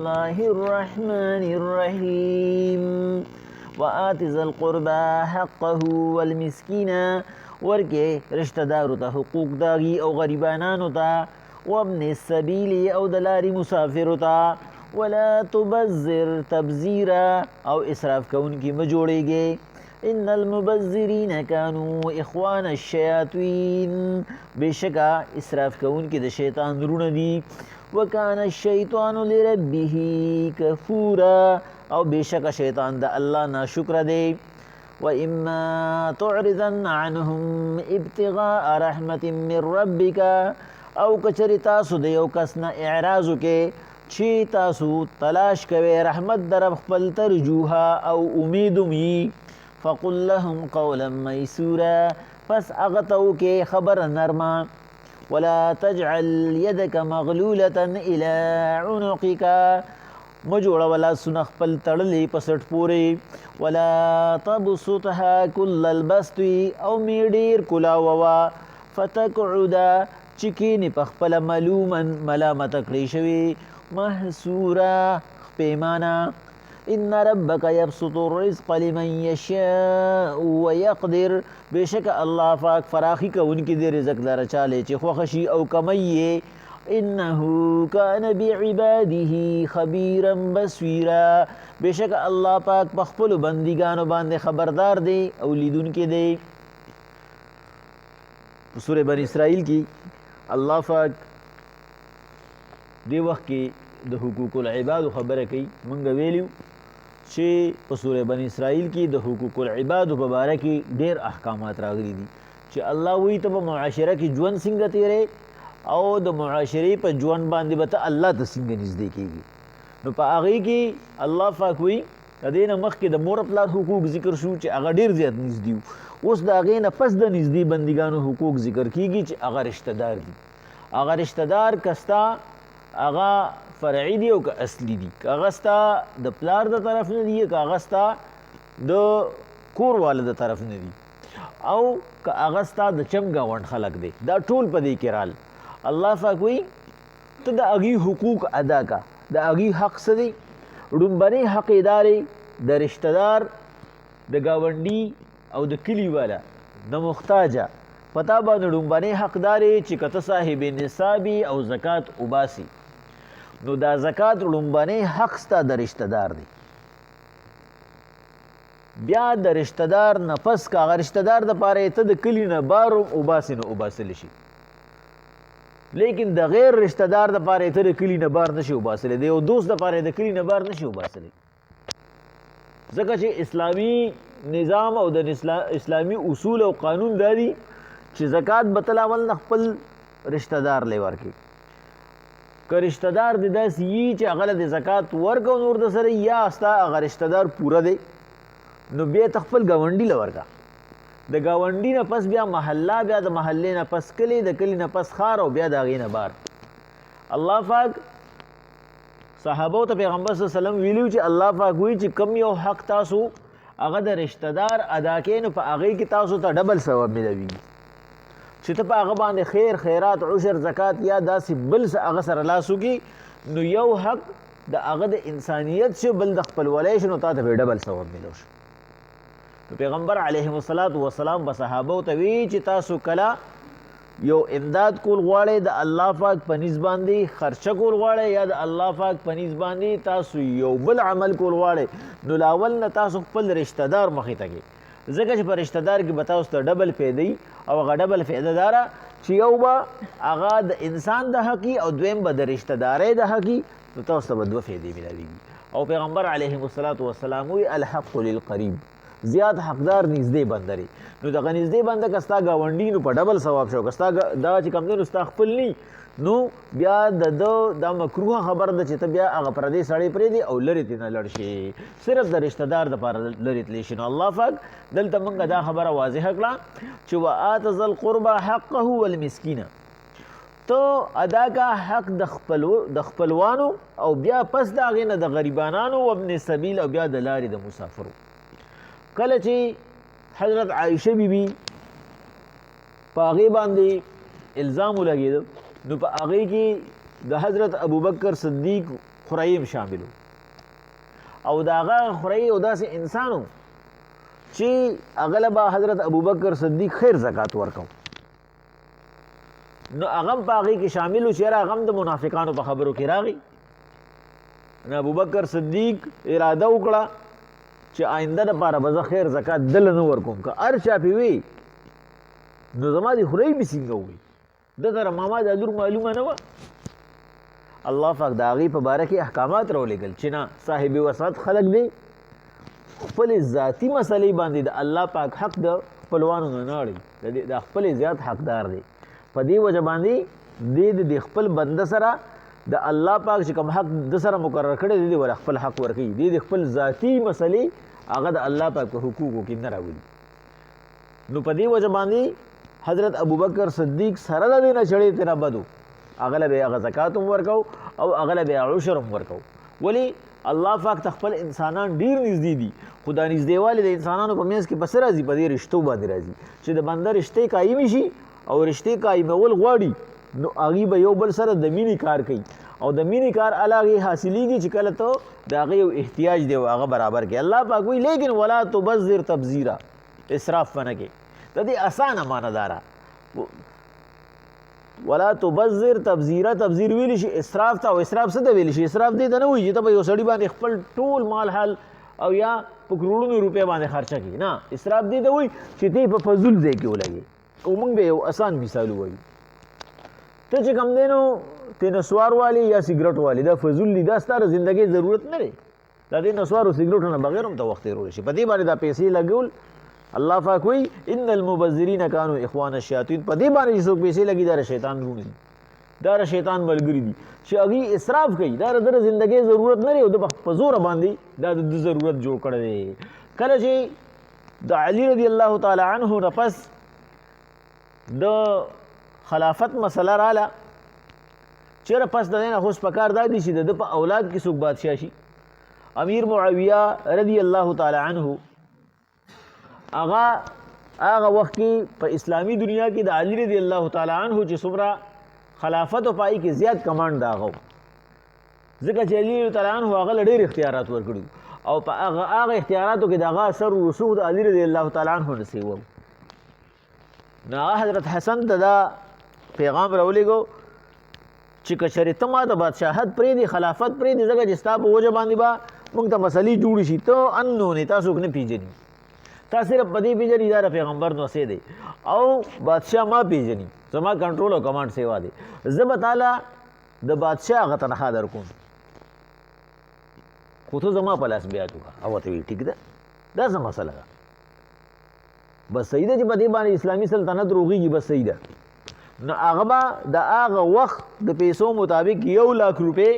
الله الرحمن الرحيم وآت ذا القربى حقه والمسكين ورکه رشتہ دارو ته حقوق داغي او غریبانانو ته وابن السبیل او دلاری مسافرو ته ولا تبذر تبذیرا او اسراف کون کی مجوڑेगे ان المبذرین كانوا اخوان الشیاطین بشکا اسراف کون کی د شیطان درونه دي وكان الشیطان لربه کفورا او بشکا شیطان د الله ناشکر دی وإما تعرضن عنهم ابتغاء رحمة من ربك او کچری تاسو د یو کس نه اعراض وکې چې تاسو تلاش کوئ رحمت در خپل ترجوها او امید می فقل لهم قولا میسورا پس اغتو کې خبر نرما ولا تجعل يدك مغلولة الى عنقك مجوړه ولا سن خپل تړلې پسټ پوري ولا تبسطها كل البسط او میډیر کلا ووا فتقعد چکینی پخپل ملومن ملامت کړی شوی محسورا پیمانا ان ربك يبسط الرزق لمن يشاء ويقدر بشک الله پاک فراخی کوونکی دی رزق لره چاله چې خوښ او کمی انه كان بعباده خبيرا بصيرا بشک الله پاک پخپل بندگانو باندې خبردار دی او لیدونکي دی سورہ بنی اسرائیل کی الله پاک دی وخت کې د حقوق العباد خبره کوي مونږ ویلیو چې په سورہ بنی اسرائیل کې د حقوق العباد په اړه کې ډېر احکامات راغلي دي چې الله وی ته په معاشره کې ژوند څنګه تیرې او د معاشرې په ژوند باندې به ته الله ته څنګه نږدې کېږي نو په هغې کې الله پاک وی د دې نه مخکې د مور پلار حقوق ذکر شو چې هغه ډېر زیات نږدې وو اوس د هغې نه پس د نږدې بندګانو حقوق ذکر کېږي چې هغه رشته دار دي هغه رشته دار که ستا هغه فرعي دي او که اصلي دي که هغه ستا د پلار د طرف نه دي که هغه ستا د کور والا د طرف نه دي او که هغه ستا د چم ګاونډ خلک دی دا ټول په دې کې رال الله پاک وی ته د هغې حقوق ادا کا د هغې حق څه دی ړومبنی حق یې دا دی د رشته دار د ګاونډي او د کلي والا د محتاجه په تا باندې ړومبنی حق دا دی چې که ته صاحب نصابي او زکات وباسي نو دا زکات ړومبنی حق ستا د رشته دار دی بیا د رشته دار نه پس که هغه رشته دار دپاره ته د کلي نه بار وباسي نو وباسلی شي لیکن د غیر رشتہ دار د پاره ته د کلی نه بار نشي وباسلی دی او دوست د پاره د کلی نه بار نشي وباسلی ځکه چې اسلامی نظام او د اسلامی اصول او قانون داري چې زکات بتل اول نه خپل رشتہ دار لې ورکي که رشتہ دار د داسې یي چې هغه د زکات ورکو نور د سره یا استا هغه رشتہ دار پوره دی نو بیا خپل ګاونډي له ورکا د ګاونډي نه پس بیا محله بیا د محلې نه پس کلی د کلی نه پس خار او بیا د هغې نه بار الله پاک صحابو ته پیغمبر صلی الله علیه وسلم ویلو چې الله پاک وی چې کم یو حق تاسو هغه د رشتہ دار ادا کړئ نو په هغې کې تاسو ته ډبل ثواب ملوي چې ته په هغه باندې خیر خیرات عشر زکات یا داسې بل څه هغه سره لاس وکړي نو یو حق د هغه د انسانیت شو بل د خپلولی شو نو تا ته به ډبل ثواب ملو شو پیغمبر علیه السلام به صحابو ته وی چې تاسو کله یو امداد کول غواړئ د الله پاک په نسبت باندې خرچه کول غواړئ یا د الله پاک په نسبت باندې تاسو یو بل عمل کول غواړئ نو لاول نه تاسو خپل رشتہ دار مخې ته کړئ ځکه چې په رشتہ دار کې به تاسو ته ډبل فایده او هغه ډبل فایده داره چې یو به هغه د انسان د حقي او دویم به د رشتہ دارۍ د حقي نو تاسو ته به دوه فایدې ملاویږي او پیغمبر علیه السلام وی الحق للقریب زیات حقدار نږدې بنده لري نو دغه نږدې بنده که ستا ګاونډي نو په ډبل ثواب شو که ستا دا چې کوم دی نو ستا خپل نی نو بیا د ده دا مکروه خبره ده چې ته بیا هغه پردی سړی پرېږدي او لرې ترې نه لړ شي صرف د رشته دار دپاره لرې تللی شي نو الله پاک دلته موږ دا خبره واضحه کړه چې وآت ذا القربى حقه والمسکین تو ادا کا حق د خپلوانو او بیا پس د هغې نه د غریبانانو و ابن سبیل او بیا د لارې د مسافرو کله چې حضرت عائشه بی بی په هغې باندې الزام ولګېده نو په هغې کې د حضرت ابوبکر صدیق خوریم شاملو او د هغه خوري او داسې انسانو چې هغه له به حضرت ابوبکر صدیق خیر زکات ورکو نو هغه په هغې کې شامل و چې یاره هغه هم د منافقانو په خبرو کې راغی نو ابوبکر صدیق اراده وکړه چې آینده دپاره به زه خیر زکات دله نه ورکوم که هر چا پې وي نو زما د خورۍ مې څنګه ووي ده سره ماما دا لور معلومه نه وه الله پاک د هغې په باره کې احکامات راولېږل چې نه صاحب وسعت خلک دی خپلې ذاتي مسلې باندې د الله پاک حق د خپلوانو نه نه اړوي د خپلې زیات حقدار دی په دې وجه باندې د خپل بنده سره د الله پاک چې کوم حق د سره مقرر کړی دی ول خپل حق ورکوي د خپل ذاتي مسلې هغه د الله پاک په حقوقو کې نه راولي نو په دې وجه باندې حضرت ابوبکر صدیق سره د دې نه چړې تېره بدو هغه له به هغه زکات هم ورکو او هغه له به عشر هم ورکو ولې الله پاک ته خپل انسانان ډیر نږدې دي خو دا نږدېوالی د انسانانو په منځ کې بس راځي په دې رشتو باندې راځي چې د بنده رشتې قایمې شي او رشتې قایمول غواړي نو هغې به یو بل سره د مینې کار کوي او د مینې کار هغې حاصلېږي چې کله ته د هغې یو احتیاج دی او هغه برابر کړي الله پاک وایي لیکن ولا تبذر تبذیرا اسراف به نه کوي د دې اسانه معنه داره ولا تبذر تبذیرا تبذیر ویلی شي اسراف ته او اسراف څه ته ویلی شي اسراف دې ته نه وایي چې ته به یو سړي باندې خپل ټول مال حال او یا په کروڑونو روپۍ باندې خرچه کړي نه اسراف دې ته وایي چې ته په فضول ځای کې ولګې او موږ به یو اسان مثال ووایو ته چې کوم دی نو ته نسوار والی یا سګرټ والی دا فضول دي دا ستا د زندګۍ ضرورت نه دی دا دې نسوارو سګرټو نه بغیر هم ته وخت تېرولی شي په دې باندې دا پیسې لګول الله پاک وایي ان المبذرین کانوا اخوان الشیاطین په دې باندې چې څوک پیسې لګي دا د شیطان لوڼې دي دا د شیطان ملګري دي چې هغې اسراف کوي دا د ده د زندګۍ ضرورت نه دی او د په زوره باندې دا د ده ضرورت جوړ کړی دی کله چې د علي رضی الله تعالی عنه نه پس د خلافت مسله راله چېرې پس د دې نه خو پکار دا دي چې د ده په اولاد کې څوک بادشاه شي امیر معاویه رضی الله تعالی عنه هغه وخت کې په اسلامي دنیا کې د علي رضی الله تعالی عنه چې څومره خلافت او پای کې زیات کمانډ د هغه ځکه چې علي رضی الله عنه هغه له ډېر اختیارات ورکړي او په هغه اختیاراتو کې د هغه اثر رسوخ د علي رضی الله تعالی عنه نه سوی و نو هغه حضرت حسن ته دا پیغام راولېږو چې که چېرې ته ما د بادشاهت پرېږدې خلافت پرېږدې ځکه چې ستا په وجه باندې به موږ ته مسلې جوړې شي ته انونې تا څوک نه پېژني تا صرف په دې پېژني دا د پیغمبر نوسې دی او بادشاه ما پېژني زما کنټرول او کمانډ سیوا دی زه به تاله د بادشاه هغه تنخوا در کوم خو ته زما په لاس بیعت وکړه او ورته وایي ټیک ده دا څه مسله ده بس صحیح ده چې په دې باندې اسلامي سلطنت روغېږي بس صحیح ده نو هغه به د هغه وخت د پیسو مطابق 1,00,000 روپۍ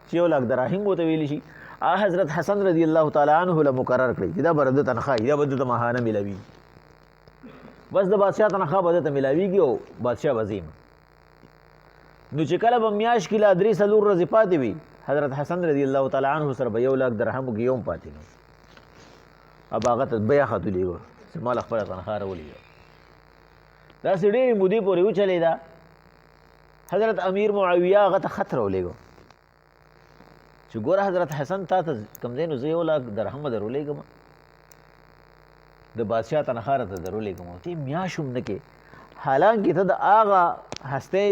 چې 1,00,000 دراهم ورته ویلی شي حضرت حسن رضی الله تعالی عنه له مقرر کړي چې دا به د تنخواه دا به د ماهانه میلاوي بس د بادشاه تنخواه به درته میلاویږي او بادشاه به ځي نو چې کله به میاشت کې لا 3-4 ورځې پاتې وي حضرت حسن رضی الله تعالی عنه سره به 1,00,000 درهمو کې یوم پاتې نو اب هغه ته بیا خط ولیږو چې مال خپله تنخواه راولېږه داسې ډېرې مودې پورې وچلېده حضرت امیر معاویه هغه ته خط راولېږو چې ګوره حضرت حسن تا ته کوم دی نو زه 1,00,000 درهمه در ولېږم د بادشاه تنخواه راته در ولېږم ته یې میاشت هم نه کې حالانکې ته د هغه هستۍ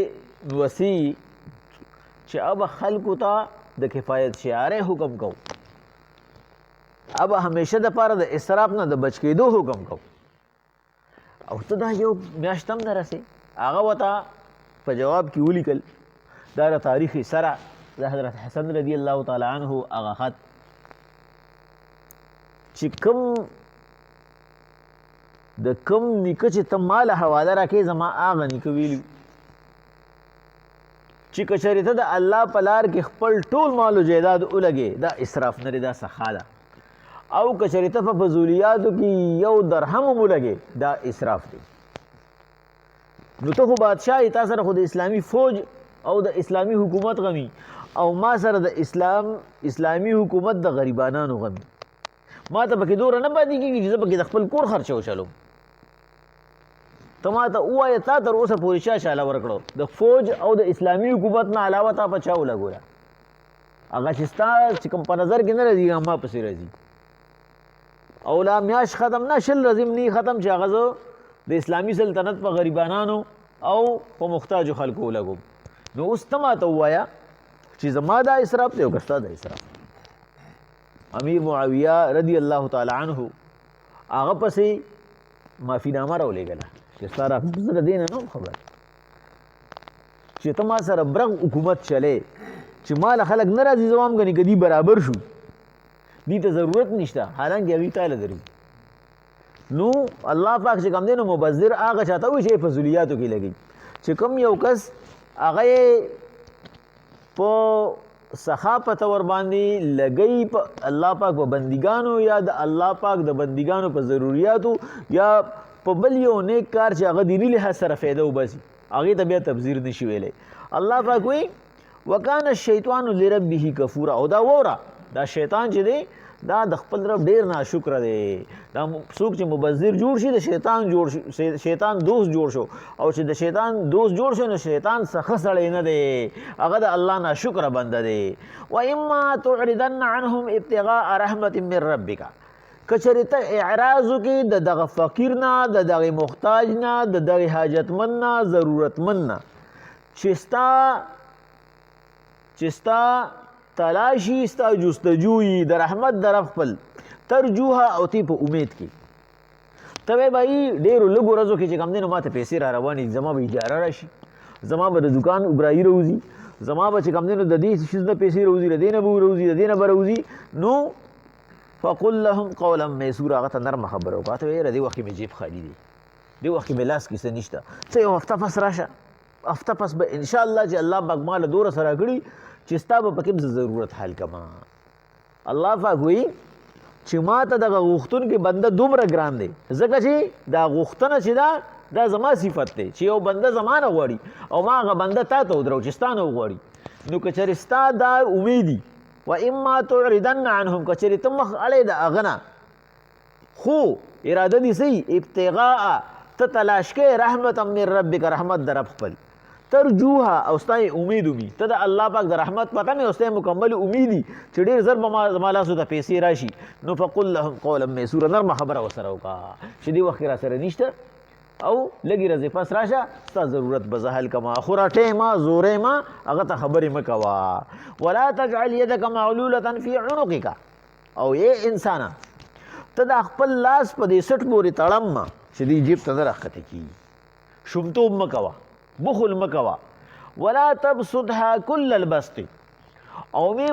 وسیع چې اب خلکو ته د کفایت شعارۍ حکم کو اب همیشه دپاره د اسراف نه د بچ کېدو حکم کو او ته دا یو میاشت هم نه رسې هغه ورته په جواب کې ولیکل دا د تاریخ سره د حضرت حسن رضی الله تعالی عنه هغه خط چې کوم نیکه چې ته ما له حواله راکې زما هغه نیکه ویلي چې که چېرې ته د الله په لار کې خپل ټول مال و جایداد ولګې دا اسراف نه دی دا سخا ده او که چېرې ته په فضولیاتو کې 1 درهم هم ولګې دا اسراف دی نو ته خو بادشاه یې تا سره خو د اسلامي فوج او د اسلامي حکومت غمي او ما سره د اسلامي حکومت د غریبانانو غمي ما ته پکې دوره نه پاتې کېږي چې زه پکې د خپل کور خرچه وچلوم ته ما ته ووایه تا تر اوسه پورې چا شاله ورکړو د فوج او د اسلامي حکومت نه علاوه تا په چا ولګوله هغه چې ستا چې کوم په نظر کې نه راځي هغه ما پسې راځي او لا میاشت ختم نه شل رزم نی ختم چې هغه زه د اسلامي سلطنت په غریبانانو او په محتاجو خلکو ولګوم نو اوس ته ماته ووایه چې زما دا اسراف دی او که ستا دا اسراف امیر معاویه رضی الله تعالی عنه هغه پسې معافینامه راولېږله چې ستا راکړه زه د دې نه نه وم خبر چې ته ما سره برغ حکومت چلې چې ما له خلک نه راځي زه هم ګنې که دي برابر شو دې ته ضرورت نشته حالانکې هغوی تاله دري نو الله پاک چې کوم دی نو مبذر هغه چاته وایي چې فضولیاتو کې لګي چې کوم یو کس هغه یې په سخا په طور باندې لګی په الله پاک په بندګانو یا د الله پاک د بندګانو په ضروریاتو یا په بل یو نیک کار چې هغه دیني لحاظ سره فایده وباسي هغې ته بیا تبذیر نشي ویلی الله پاک وایي وکان الشیطان لربه کفورا او دا ووره دا شیطان چې دی دا د خپل رب ډیر ناشکره دی دا څوک چې مبذر جوړ شي د شیطان دوست جوړ شو او چې د شیطان دوست جوړ شو نو شیطان څخه سړی نه دی هغه د الله ناشکره بنده دی و اما تعرضن عنهم ابتغاء رحمت من ربک کچرې ته اعراض وکړې د دغه فقیر نه د دغه محتاج نه د دغه حاجتمند نه ضرورتمند نه چې ستا تلاشی ستا جستجوی د رحمت در خپل ترجوها او تی په امید کې ته وایې بھائی ډېرو لږو ورځو کې چې کوم دی نو ما ته پیسې را روانې دي زما به اجاره راشي زما به د دوکان اوبرایي راوځي زما به چې کوم دی نو د دې شیز نه پیسې راوځي د دې نه به راوځي د دې نه به راوځي نو فقل لهم قولا میسورا هغه ته نرمه خبره وکړه ته وایې دې وخت کې مې جیب خالي دی دې وخت کې مې لاس کې څه نشته ته یو هفته پس راشه هفته پس به انشاءالله چې الله پاک ماله دوره سره کړي چې ستا به پکې ضرورت حل کما الله پاک وایي چې ما ته دغه غوښتونکي بنده دومره ګران دی ځکه چې دا غوښتنه چې دا زما صفت دی چې یو بنده زما نه غواړي او ما هغه بنده تا ته ودرو چې ستا نه وغواړي نو که چېرې ستا دا امیدي و اما تعرضن عنهم که چېرې ته مخ اړی د هغه نه خو اراده دې صحیح ابتغاء ته تلاش کوې رحمتا من ربک رحمت د رب خپل ترجوها او ستا امید وي ته د الله پاک د رحمت پته مې او ستا مکمل امیدي چې ډېر زر به زما لاسو ته پیسې راشي نو فقل لهم قولا میسورا نرمه خبره ورسره وکړه چې دې وخت کې را سره نشته او لږې ورځې پس راشه ستا ضرورت به زه حل کما خو راټې ما زورې ما هغه ته خبرې مه کوه ولا تجعل یدک معلولة فی عنقک او ای انسانه ته دا خپل لاس په دې سټ پورې تړم ما چې دې جیب ته نه راښکته کېږي شومتوب مه کوه بخل مکوا ولا تبسطها كل البسط او می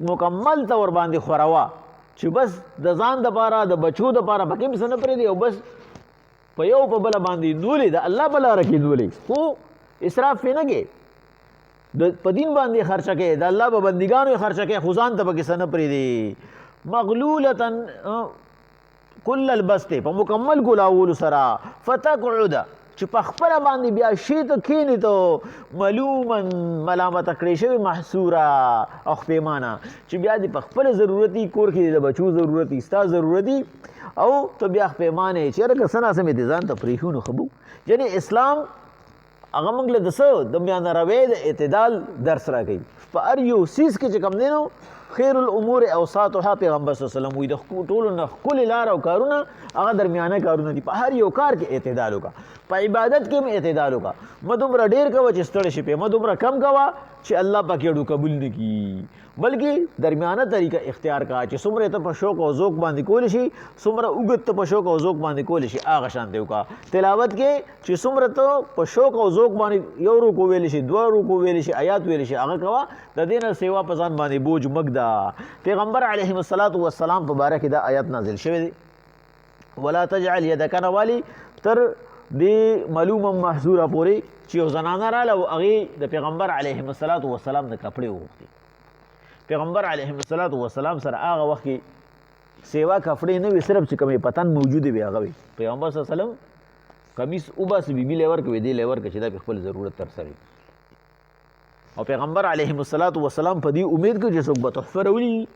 مکمل طور باندې خوروا چې بس د ځان د پاره د بچو د پاره پکې څه نه پرې دی او بس په یو په بل باندې نولې د الله بل راکې نولې خو اسراف نه کې د په دین باندې خرچه کې د الله په بندګانو خرچه کې خو ځان ته پکې څه نه پرې دی مغلولة كل البسط په مکمل ګلاول سره فتقعد چې په خپله باندې بیا شي ته کښېنې ته ملومن ملامته کړی شوی محصوره او خپیمانه چې بیا دې په خپله ضرورتي کور کې د بچو ضرورتي ستا ضرورتي او ته بیا خپیمانه یې چېرې که څه ناسم یې دې ځان ته پرېښو نو ښه به یعنې اسلام هغه موږ له د څه د میانه روۍ د اعتدال درس راکوي په هر یو څیز کې چې کوم دی نو خیر الامور اوساطها پیغمبر صلی الله علیه وسلم وایي د ټولو نه ښکلې لاره او کارونه هغه درمیانه کارونه دي په هر یو کار کې اعتدال وکړه په عبادت کې هم اعتدال وکړه مه دومره ډېر کوه چې ستړی شي پې مه دومره کم کوه چې الله پاک یې قبول نه کړي بلکې درمیانه طریقه اختیار کړه چې څومره ته په شوق او ذوق باندې کولی شي څومره اوږد ته په شوق او ذوق باندې کولی شي هغه شانتې وکړه تلاوت کې چې څومره ته په شوق او ذوق باندې یو رکو ویلی شي دوه رکو ویلی شي آیات ویلی شي هغه کوه د دې نه سیوا په ځان باندې بوج مږ ده پیغمبر علیه السلام په باره کې دا آیات نازل شوی دی ولا تجعل یدک نوالی تر دې معلومه محظوره پورې چې یو زنانه راله او هغې د پیغمبر علیه السلام د کپړې وغوښتې پیغمبر علیه السلام سره هغه وخت کې سیوا کپړې نه وي صرف چې کومې پتن موجودې وي هغه وي پیغمبر صلی الله علیه وسلم کمیس وباسي بیبي لی ورکوي دې لی ورکړه چې دا په خپل ضرورت ترسره او پیغمبر علیه السلام په دې امید کې چې څوک به تحفه راولي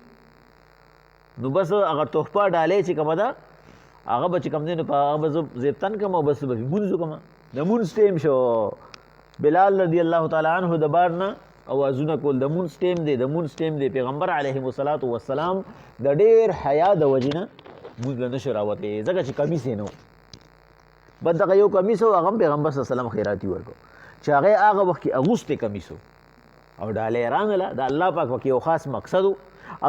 نو بس هغه تحفه ډالۍ چې کومه ده هغه به چې کوم دی نو په هغه به زه زیبتن کړم او بس به لمونځ وکړم د لمونځ ټیم شو بلال رضی الله تعالی عنه د بار نه اوازونه کول د مونږ ټیم دی د مونږ ټیم دی پیغمبر علیه الصلاۃ والسلام د ډیر حیا د وجنه مونږ له نشو راوته ځکه چې کمیس نو بد دغه یو کمیس او هغه پیغمبر صلی الله علیه وسلم خیراتی ورکو چې هغه وخت کې اغوسته کمیسو او ډالې رانله د الله پاک وکي یو خاص مقصد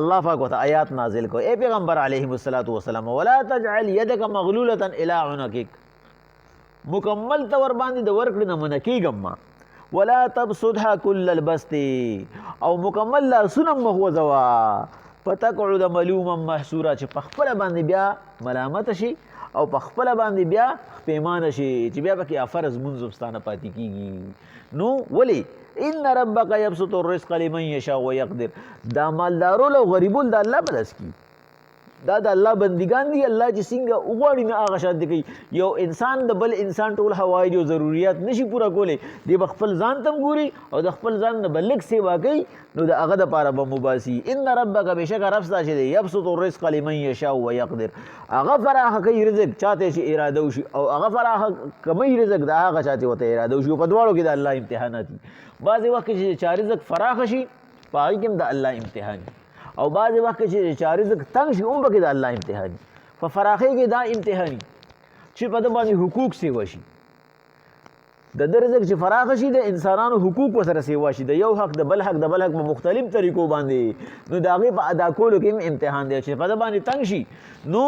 الله پاک وته آیات نازل کو اے پیغمبر علیه الصلاۃ والسلام ولا تجعل يدك مغلوله الى عنقك مکمل تور باندې د ورکړې نه منکیږم ما ولا تبسطها كل البسط او مکمل لاسونه مغوزوا فتقعد ملوما محسورا چې په خپل باندې بیا ملامت شي او په خپل باندې بیا پیمانه شي چې بیا پکې فرض منځبستانه پاتې کیږي نو ولی ان ربک یبسط الرزق لمن یشاء ويقدر دا مالدارو له غریبون د الله بلس کی دا د الله بندگان دي الله چې څنګه وغواړي نه هغه شان دي کوي یو انسان د بل انسان ټول حوایج او ضرورت نشي پوره کولی دی خپل ځان تم ګوري او د خپل ځان نه بلک سیوا کوي نو د هغه د پاره به مباسي ان ربک بشک رب ستا چې دی یبسط الرزق لمن یشاء ويقدر هغه فراخ کوي رزق چاته چې اراده وشي او هغه فراخ کوي رزق دا هغه چاته وته اراده وشي په دواړو کې د الله امتحانات دي بعضې وخت چې چا رزق فراخ شي په هغې کې هم د الله امتحان او بعضې وخت چې چا رزق تنګ شي هم پکې د الله امتحان په فراخۍ کې دا امتحاني چې په ده باندې حقوق سیوا شي د ده رزق چې فراخ شي د انسانانو حقوق ورسره سیوا شي د یو حق د بل حق په مختلف طریقو باندې نو د هغې په ادا کولو کې هم امتحان دی چې په ده باندې تنګ شي نو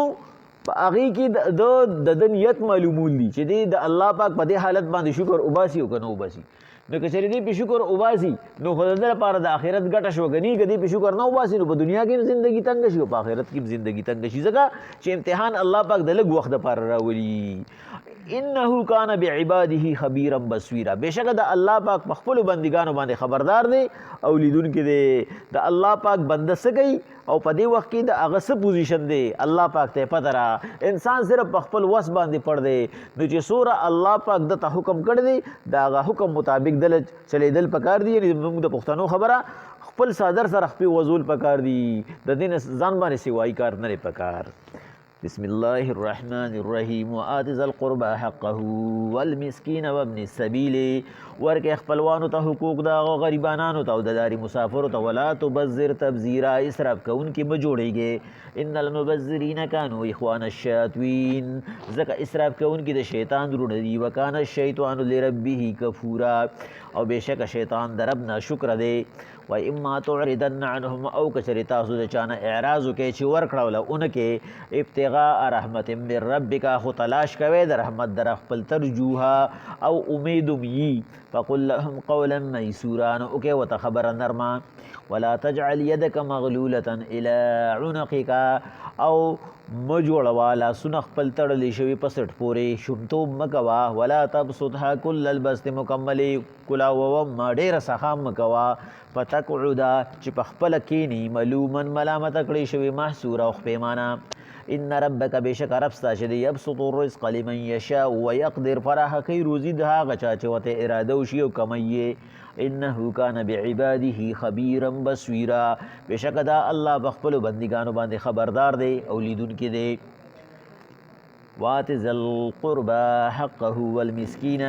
په هغې کې د ده نیت معلومول دي چې دی د الله پاک په دې حالت باندې شکر وباسي او که نه وباسي نو که چېرې دی پې شکر وباسي نو خو د ده لپاره د آخرت ګټه شوه که نه که دی پې شکر نه وباسي نو په دنیا کې هم زندګي تنګه شي او په آخرت کې هم زندګي تنګه شي ځکه چې امتحان الله پاک د لږ وخت دپاره راولي انه کان بعباده خبیرا بصیرا بېشکه د الله پاک په خپلو بندګانو باندې خبردار دی او لیدونکی دی د الله پاک بنده څه کوي او په دې وخت کې د هغه څه پوزیشن دی الله پاک ته پته را انسان صرف په خپل وس باندې پړ دی نو چې څومره الله پاک دته حکم کړی دی د هغه حکم مطابق دله چلیدل پکار دی یعنې زموږ د پښتنو خبره خپل صادر سره خپې وضول پکار دی د دې نه ځان باندې سوایي کار نه دی پکار بسم الله الرحمن الرحیم وآت ذا القربى حقه والمسکین وابن السبیل ورکې خپلوانو ته حقوق د هغو غریبانانو ته او د لارې مسافرو ته ولا تبذر تبذیرا اسراف کوونکي مه جوړیږئ ان المبذرین کانوا اخوان الشیاطین ځکه اسراف کوونکي د شیطان وروڼه دي وکان الشیطان لربه کفورا او بېشکه شیطان د رب نه شکره دی و اما تعرضن عنهم او کچرې تاسو د چانه اعراض وکئ چې ورکړه وله اونکې ابتغاء رحمت من ربک خو تلاش کوئ د رحمت در خپل ترجوها او امیدم یي فقل لهم قولا میسورا نو وکئ ورته خبره نرمه ولا تجعل يدك مغلولة الى عنقك او مجوړوا لاسونه خپل تړلی شوي په سټ پورې شومتوب مه کوه ولا تبسطها كل البسط مکملې کلاوه ما ډېره سخام مه کوه فتقعده چې په خپله کښېني ملومن ملامته کړی شوي محسوره او خپیمانه ان ربک بېشکه رب ستا چې دی یبسط الرزق لمن یشاء ویقدر فراخه کوي روزي د هغه چا چې ورته اراده وشي او کمی یې انه کان بعباده خبیرا بصیرا بېشکه دا الله په خپلو بندګانو باندې خبردار دی او لیدونکی دی وات ذا القربى حقه والمسکین